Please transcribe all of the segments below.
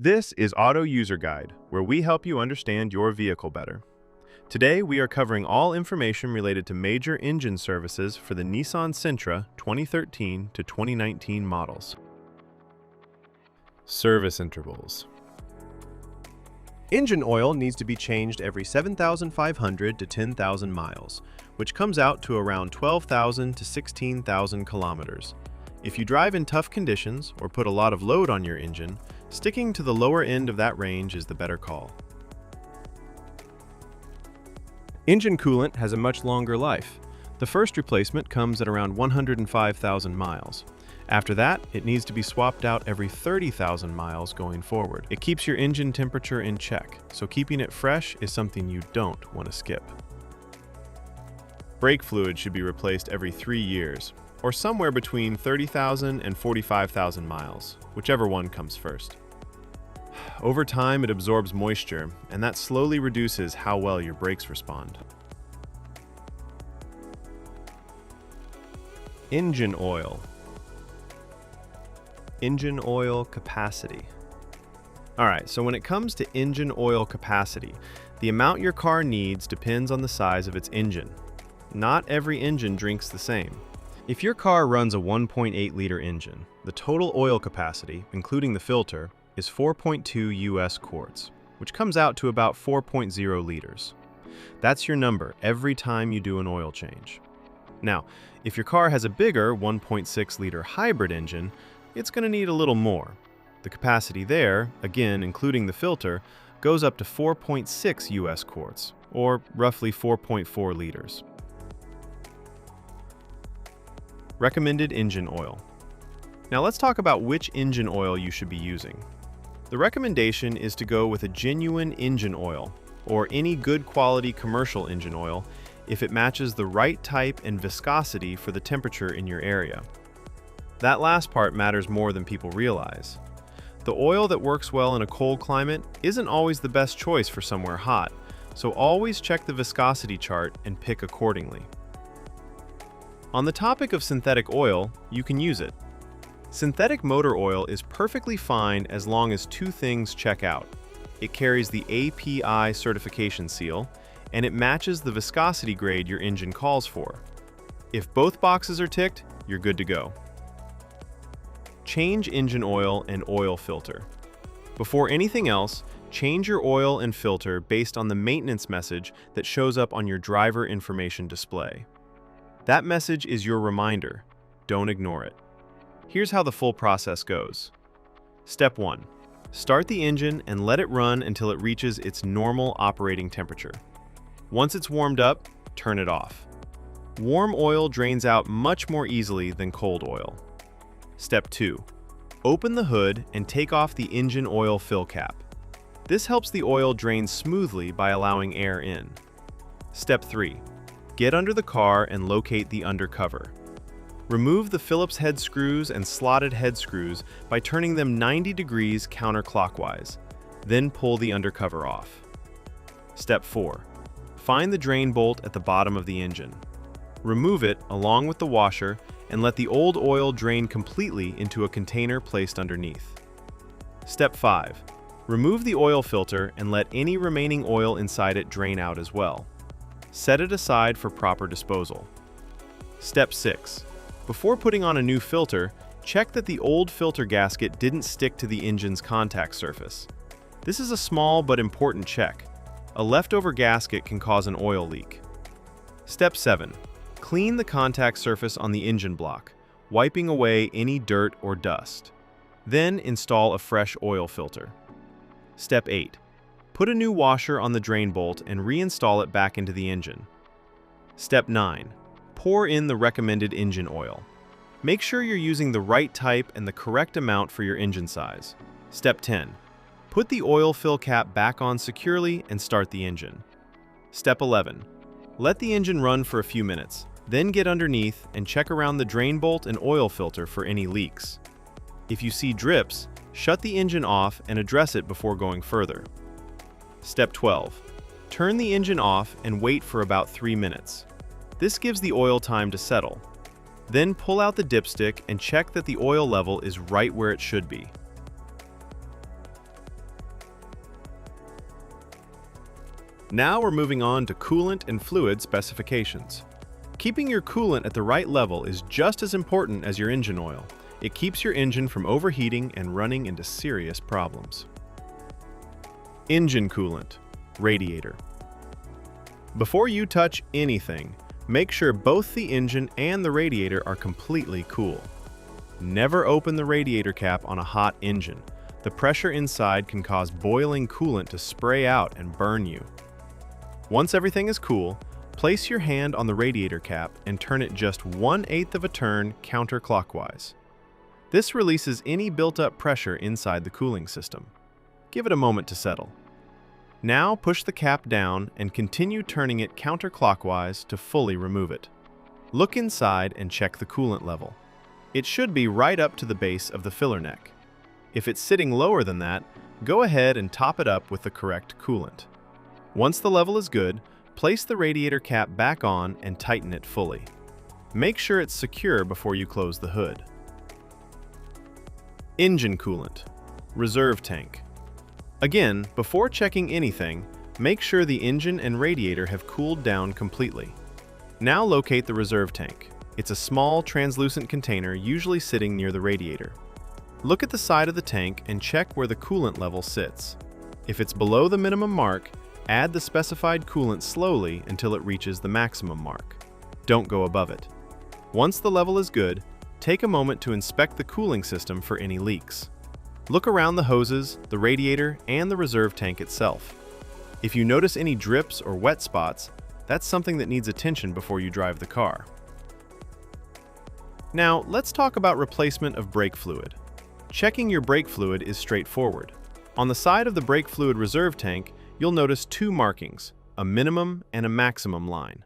This is Auto User Guide, where we help you understand your vehicle better. Today, we are covering all information related to major engine services for the Nissan Sentra 2013 to 2019 models. Service intervals. Engine oil needs to be changed every 7,500 to 10,000 miles, which comes out to around 12,000 to 16,000 kilometers. If you drive in tough conditions or put a lot of load on your engine, sticking to the lower end of that range is the better call. Engine coolant has a much longer life. The first replacement comes at around 105,000 miles. After that, it needs to be swapped out every 30,000 miles going forward. It keeps your engine temperature in check, so keeping it fresh is something you don't want to skip. Brake fluid should be replaced every 3 years, or somewhere between 30,000 and 45,000 miles, whichever one comes first. Over time, it absorbs moisture, and that slowly reduces how well your brakes respond. Engine oil. Engine oil capacity. Alright, so when it comes to engine oil capacity, the amount your car needs depends on the size of its engine. Not every engine drinks the same. If your car runs a 1.8-liter engine, the total oil capacity, including the filter, is 4.2 US quarts, which comes out to about 4.0 liters. That's your number every time you do an oil change. Now, if your car has a bigger 1.6-liter hybrid engine, it's going to need a little more. The capacity there, again including the filter, goes up to 4.6 US quarts, or roughly 4.4 liters. Recommended engine oil. Now let's talk about which engine oil you should be using. The recommendation is to go with a genuine engine oil, or any good quality commercial engine oil, if it matches the right type and viscosity for the temperature in your area. That last part matters more than people realize. The oil that works well in a cold climate isn't always the best choice for somewhere hot, so always check the viscosity chart and pick accordingly. On the topic of synthetic oil, you can use it. Synthetic motor oil is perfectly fine as long as two things check out. It carries the API certification seal, and it matches the viscosity grade your engine calls for. If both boxes are ticked, you're good to go. Change engine oil and oil filter. Before anything else, change your oil and filter based on the maintenance message that shows up on your driver information display. That message is your reminder. Don't ignore it. Here's how the full process goes. Step 1. Start the engine and let it run until it reaches its normal operating temperature. Once it's warmed up, turn it off. Warm oil drains out much more easily than cold oil. Step 2. Open the hood and take off the engine oil fill cap. This helps the oil drain smoothly by allowing air in. Step 3. Get under the car and locate the undercover. Remove the Phillips head screws and slotted head screws by turning them 90 degrees counterclockwise. Then pull the undercover off. Step 4. Find the drain bolt at the bottom of the engine. Remove it along with the washer and let the old oil drain completely into a container placed underneath. Step 5. Remove the oil filter and let any remaining oil inside it drain out as well. Set it aside for proper disposal. Step 6. Before putting on a new filter, check that the old filter gasket didn't stick to the engine's contact surface. This is a small but important check. A leftover gasket can cause an oil leak. Step 7. Clean the contact surface on the engine block, wiping away any dirt or dust. Then install a fresh oil filter. Step 8. Put a new washer on the drain bolt and reinstall it back into the engine. Step 9. Pour in the recommended engine oil. Make sure you're using the right type and the correct amount for your engine size. Step 10. Put the oil fill cap back on securely and start the engine. Step 11. Let the engine run for a few minutes, then get underneath and check around the drain bolt and oil filter for any leaks. If you see drips, shut the engine off and address it before going further. Step 12. Turn the engine off and wait for about 3 minutes. This gives the oil time to settle. Then pull out the dipstick and check that the oil level is right where it should be. Now we're moving on to coolant and fluid specifications. Keeping your coolant at the right level is just as important as your engine oil. It keeps your engine from overheating and running into serious problems. Engine coolant, radiator. Before you touch anything, make sure both the engine and the radiator are completely cool. Never open the radiator cap on a hot engine. The pressure inside can cause boiling coolant to spray out and burn you. Once everything is cool, place your hand on the radiator cap and turn it just 1/8 of a turn counterclockwise. This releases any built-up pressure inside the cooling system. Give it a moment to settle. Now push the cap down and continue turning it counterclockwise to fully remove it. Look inside and check the coolant level. It should be right up to the base of the filler neck. If it's sitting lower than that, go ahead and top it up with the correct coolant. Once the level is good, place the radiator cap back on and tighten it fully. Make sure it's secure before you close the hood. Engine coolant, reserve tank. Again, before checking anything, make sure the engine and radiator have cooled down completely. Now locate the reserve tank. It's a small, translucent container usually sitting near the radiator. Look at the side of the tank and check where the coolant level sits. If it's below the minimum mark, add the specified coolant slowly until it reaches the maximum mark. Don't go above it. Once the level is good, take a moment to inspect the cooling system for any leaks. Look around the hoses, the radiator, and the reserve tank itself. If you notice any drips or wet spots, that's something that needs attention before you drive the car. Now, let's talk about replacement of brake fluid. Checking your brake fluid is straightforward. On the side of the brake fluid reserve tank, you'll notice two markings, a minimum and a maximum line.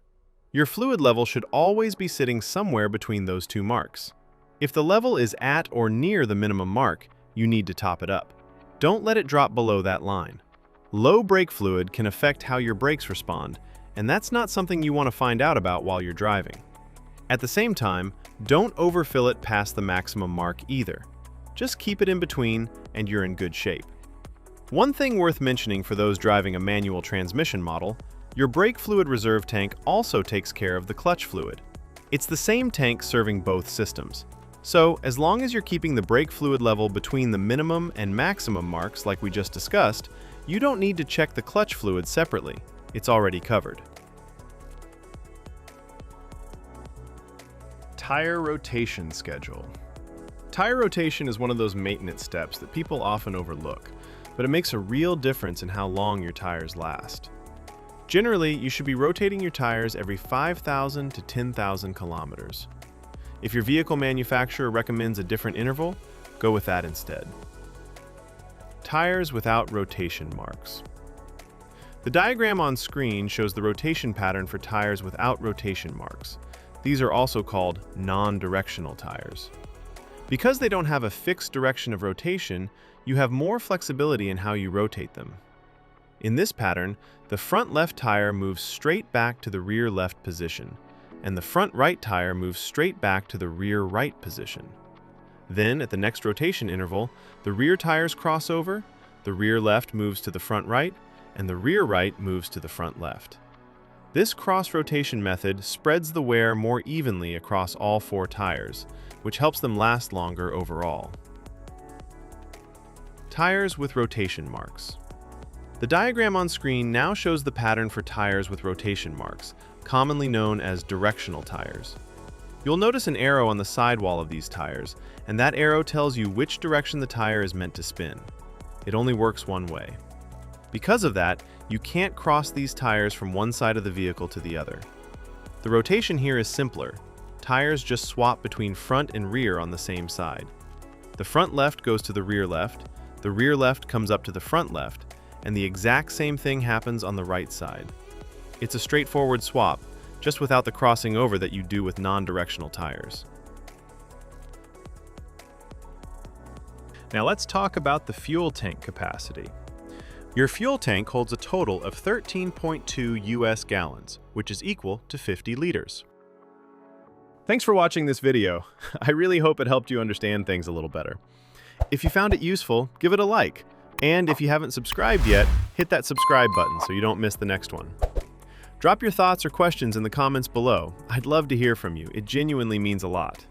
Your fluid level should always be sitting somewhere between those two marks. If the level is at or near the minimum mark, you need to top it up. Don't let it drop below that line. Low brake fluid can affect how your brakes respond, and that's not something you want to find out about while you're driving. At the same time, don't overfill it past the maximum mark either. Just keep it in between and you're in good shape. One thing worth mentioning for those driving a manual transmission model, your brake fluid reserve tank also takes care of the clutch fluid. It's the same tank serving both systems. So, as long as you're keeping the brake fluid level between the minimum and maximum marks like we just discussed, you don't need to check the clutch fluid separately. It's already covered. Tire rotation schedule. Tire rotation is one of those maintenance steps that people often overlook, but it makes a real difference in how long your tires last. Generally, you should be rotating your tires every 5,000 to 10,000 kilometers. If your vehicle manufacturer recommends a different interval, go with that instead. Tires without rotation marks. The diagram on screen shows the rotation pattern for tires without rotation marks. These are also called non-directional tires. Because they don't have a fixed direction of rotation, you have more flexibility in how you rotate them. In this pattern, the front left tire moves straight back to the rear left position, and the front right tire moves straight back to the rear right position. Then, at the next rotation interval, the rear tires cross over, the rear left moves to the front right, and the rear right moves to the front left. This cross-rotation method spreads the wear more evenly across all four tires, which helps them last longer overall. Tires with rotation marks. The diagram on screen now shows the pattern for tires with rotation marks, commonly known as directional tires. You'll notice an arrow on the sidewall of these tires, and that arrow tells you which direction the tire is meant to spin. It only works one way. Because of that, you can't cross these tires from one side of the vehicle to the other. The rotation here is simpler. Tires just swap between front and rear on the same side. The front left goes to the rear left comes up to the front left, and the exact same thing happens on the right side. It's a straightforward swap, just without the crossing over that you do with non-directional tires. Now let's talk about the fuel tank capacity. Your fuel tank holds a total of 13.2 US gallons, which is equal to 50 liters. Thanks for watching this video. I really hope it helped you understand things a little better. If you found it useful, give it a like. And if you haven't subscribed yet, hit that subscribe button so you don't miss the next one. Drop your thoughts or questions in the comments below. I'd love to hear from you. It genuinely means a lot.